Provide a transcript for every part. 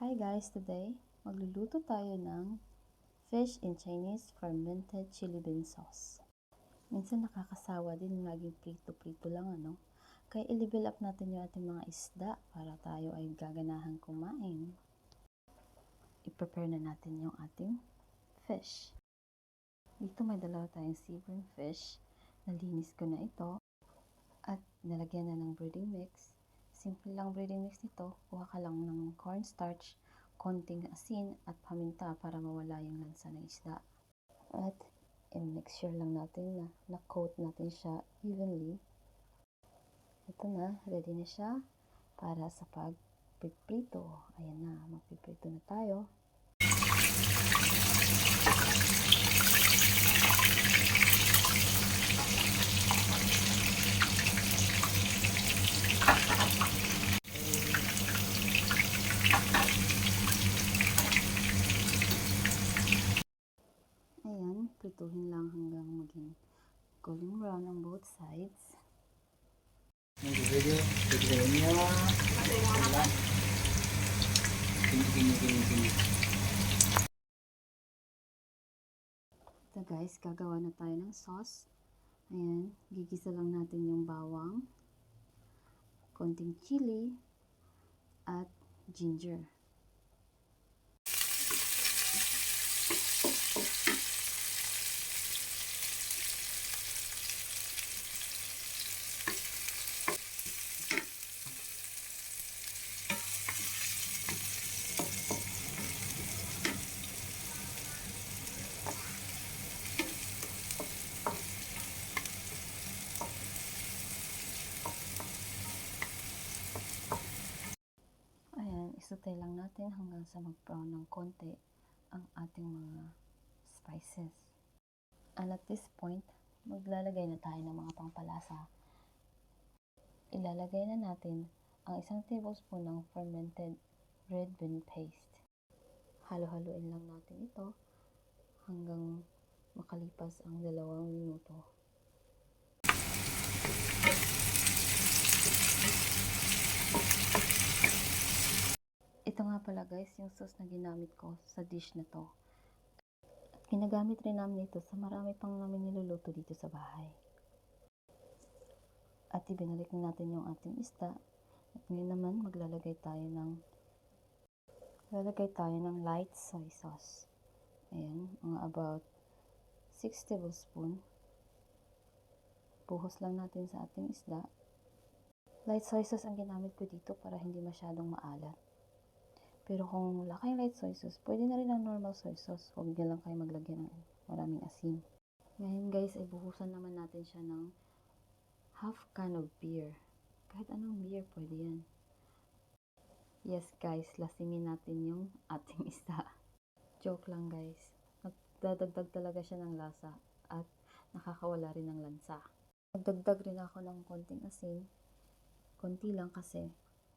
Hi guys, today magluluto tayo ng fish in Chinese fermented chili bean sauce. Minsan nakakasawa din laging prito-prito lang Kaya i-level up natin yung ating mga isda para tayo ay gaganahan kumain. I-prepare na natin yung ating fish. Dito may dalawa tayong seaborn fish. Nalinis ko na ito at nalagyan na ng breading mix. Simple lang breading mix nito. Kuha ka lang ng cornstarch, konting asin at paminta para mawala yung lansa ng isda. At i-mixture lang natin na-coat natin siya evenly. Ito na, ready na siya para sa pagpiprito. Ayan na, magpiprito na tayo. Ayan, prituhin lang hanggang maging golden brown on both sides. Ito guys, gagawa na tayo ng sauce. Ayan, gigisa lang natin yung bawang, konting chili, at ginger. Isutay lang natin hanggang sa mag-brown ng konti ang ating mga spices. And at this point, maglalagay na tayo ng mga pampalasa. Ilalagay na natin ang 1 tablespoon ng fermented red bean paste. Halo-haluin lang natin ito hanggang makalipas ang 2 minuto. Ito nga pala guys, yung sauce na ginamit ko sa dish na to. Ginagamit rin namin ito sa marami pang namin niluluto dito sa bahay. At ibinalik na natin yung ating isda. At ngayon naman maglalagay tayo ng light soy sauce. Ayan, mga about 6 tablespoon. Buhos lang natin sa ating isda. Light soy sauce ang ginamit ko dito para hindi masyadong maalat. Pero kung wala kayong light soy sauce, pwede na rin ang normal soy sauce. Huwag nyo lang kayo maglagyan ng maraming asin. Ngayon guys, ay buhusan naman natin siya ng half can of beer. Kahit anong beer, pwede yan. Yes guys, lasingin natin yung ating isda. Joke lang guys. Nagdadagdag talaga siya ng lasa at nakakawala rin ng lansa. Nagdagdag rin ako ng konting asin. Konti lang kasi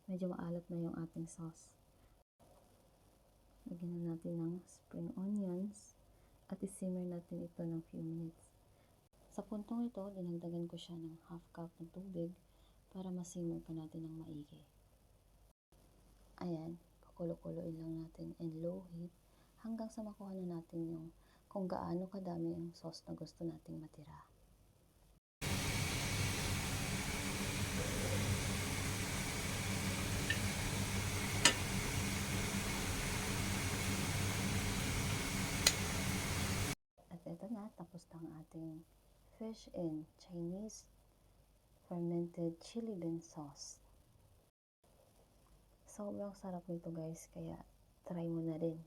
medyo maalat na yung ating sauce. Lagyan na natin ng spring onions at isimmer natin ito ng few minutes. Sa puntong ito, dinagdagan ko siya ng half cup ng tubig para masimmer pa natin ng maigi. Ayan, kukulo-kuloin lang natin in low heat hanggang sa makuha na natin yung kung gaano kadami ang sauce na gusto nating matira. Ito na, tapos na ang ating fish in Chinese fermented chili bean sauce. Sobrang sarap nito guys, kaya try mo na rin.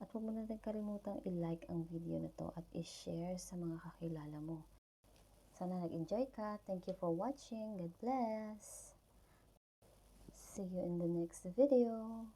At huwag mo na rin kalimutang i-like ang video na to at i-share sa mga kakilala mo. Sana nag-enjoy ka. Thank you for watching. God bless. See you in the next video.